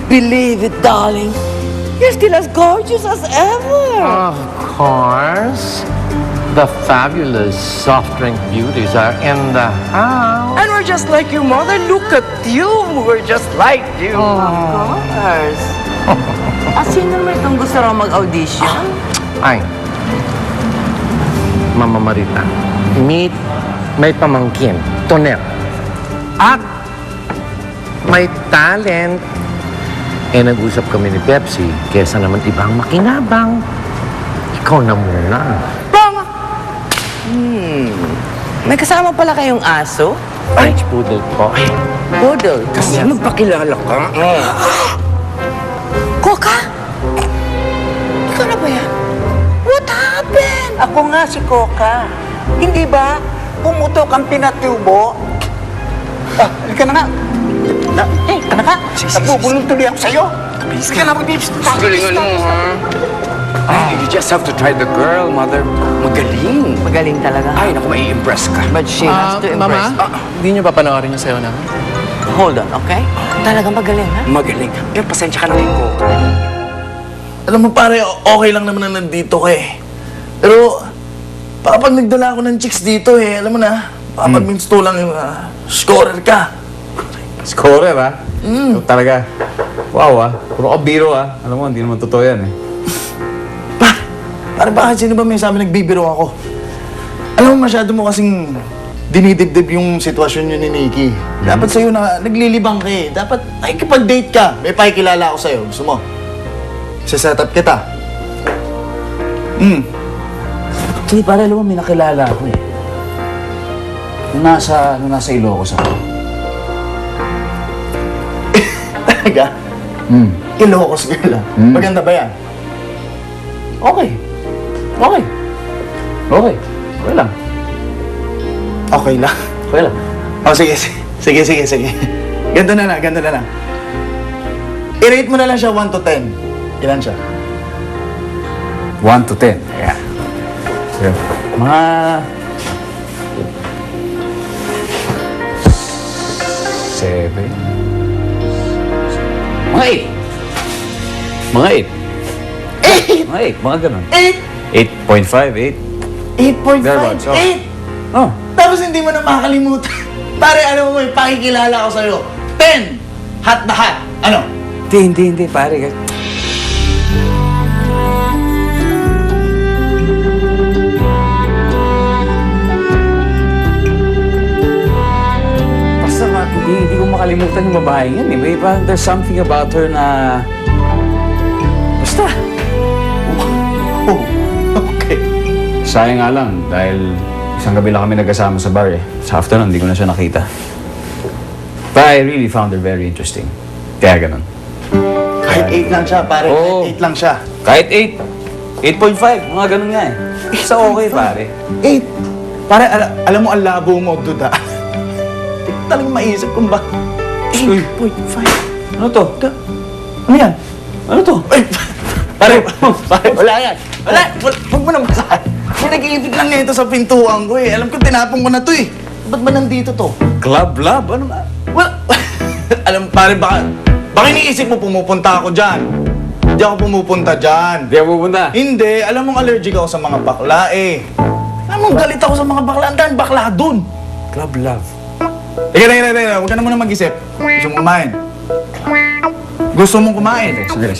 believe it, darling. You're still as gorgeous as ever. Of course. The fabulous soft drink beauties are in the house. And we're just like you, Mother. Look at you. We're just like you. Of course. Sino naman itong gusto raw mag-audition? Ay, Mama Marita, may pamangkin, Tonel. At may talent. Nag-usap kami ni Pepsi, kesa naman ibang makinabang. Ikaw na muna. Bang! May kasama pala kayong aso? French poodle po. Poodle. Kasi magpakilala ka. Koka? Ikaw na ba yan? What happened? Ako nga si Coca. Hindi ba? Pumutok ang pinatubo. Halika na nga. Halika na nga. Nabubulong tuloy ako sa'yo. Halika na mag-tips. Galingan mo, ha? You just have to try the girl, Mother. Magaling. Magaling talaga. Ay, naku, mai-impress ka. But she has to impress. Mama, hindi niyo pa panoorin yung sayo namin? Hold on, okay? Talagang magaling, ha? Magaling. Pero pasensya ka na rin, Coca. Alam mo pare, okay lang naman na nandito ka eh. Pero, baka pag nagdala ako ng chicks dito eh, alam mo na, baka pag minsto lang yung scorer ka. Scorer, ha? Talaga. Wow, puro ka biro, Alam mo, hindi naman totoo yan, eh. Pare bakit sino ba may sabi nagbibiro ako? Alam mo, masyado mo kasing dinidibdib yung sitwasyon yun ni Nikki. Dapat sa'yo na naglilibang ka eh. Dapat nakikipag-date ka. May pakikilala ako sa'yo. Gusto mo? Set up kita. Hindi, pare, alam mo, may nakilala ako, eh. Nung nasa Ilocos ako. Talaga? Ilocos girl ah. Maganda ba yan? Okay. Okay lang. Okay lang. Okay lang. Oh, sige. Ganto na lang. I-rate mo na lang siya 1 to 10. Ilan siya? 1 to 10. Yeah. Mga... 7. Mga 8. Mga 8. Mga 8. Mga ganun. 8.5, 8.5, Thereabouts, 8. Oh. Tapos hindi mo na makakalimutan. Pare, alam mo, may pakikilala ako sa'yo. 10. Hot na hot. Ano? Hindi, pare. Basta hindi ko makalimutan yung babae yan, eh. May parang there's something about her na... Basta. Oh, okay. Sayang nga lang, dahil isang gabi lang kami nagkasama sa bar, eh. Sa afternoon, hindi ko na siya nakita. But I really found her very interesting. Kaya ganun. Kahit 8 lang siya, pare. Oo. Kahit 8 lang siya. Kahit 8. 8.5. Mga ganun nga eh. Sa okay, pare. 8. Pare, alam mo, ang labo mo, duda. Hindi ko talagang maisip kung ba... 8.5. Ano to? Ano yan? Ano to? Ay, pare, wala yan. Wala, huwag mo na masahan. May nag-iibig lang nito sa pintuan ko eh. Alam ko, tinapong ko na to eh. Ba't ba nandito to? Club Lab? Ano nga? Well, alam pare, baka iniisip mo pumupunta ako dyan. Hindi ako pumupunta dyan. Hindi ako pupunta. Hindi, alam mong allergic ako sa mga bakla eh. Alam mong galit ako sa mga bakla. Ang daming bakla dun. Club Love. Teka, huwag ka na muna mag-isip. Gusto mong kumain? Gusto mong kumain? Sandali.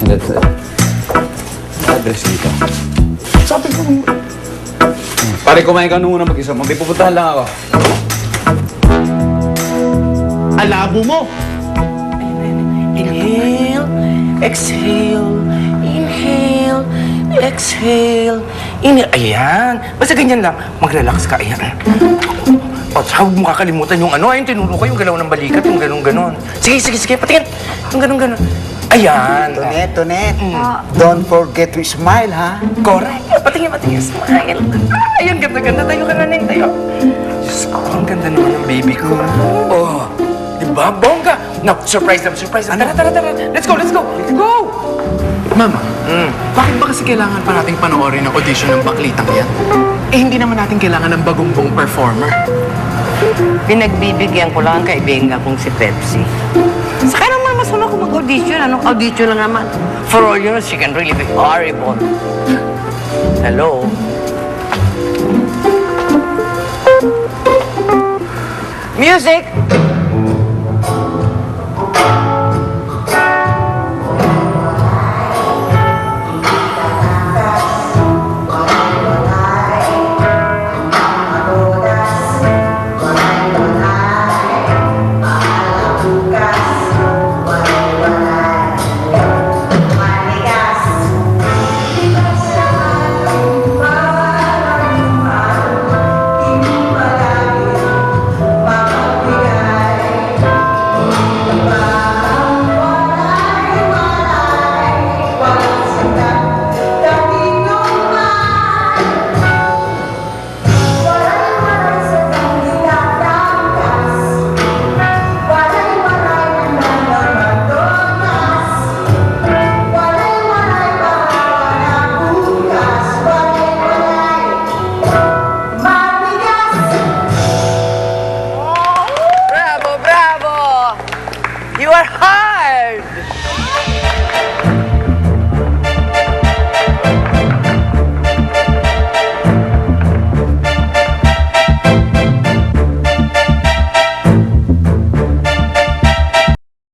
Address dito. Sabi ko, Pare, kumain ka muna mag-isa. May pupuntahan lang ako. alabo mo. Inhale, exhale, inhale, exhale, inhale. Ayan. Basta ganyan lang. Mag-relax ka. Ayan. O, huwag mo kakalimutan yung ano. Ayun, tinuro ko yung galaw ng balikat. Yung ganun-ganon. Sige. Patingin. Yung ganun-ganon. Ayan. Tonet. Don't forget to smile, ha? Correct. Patingin. Smile. Ayan, ganda-ganda. Tayo ka na, Neng. Tayo. Diyos ko, ang ganda naman ng baby ko. Oh, diba? Bongga. Now, surprise them. Tara. Let's go. Mama, bakit ba kasi kailangan pa nating panoorin ang audition ng baklitang yan? Eh, hindi naman natin kailangan ng bagumbong performer. Pinagbibigyan ko lang ang kaibigan kong si Pepsi. Saka naman mas ako mag-audition. audition? Anong audition lang naman? For all you know, she can really be horrible. Hello? Music!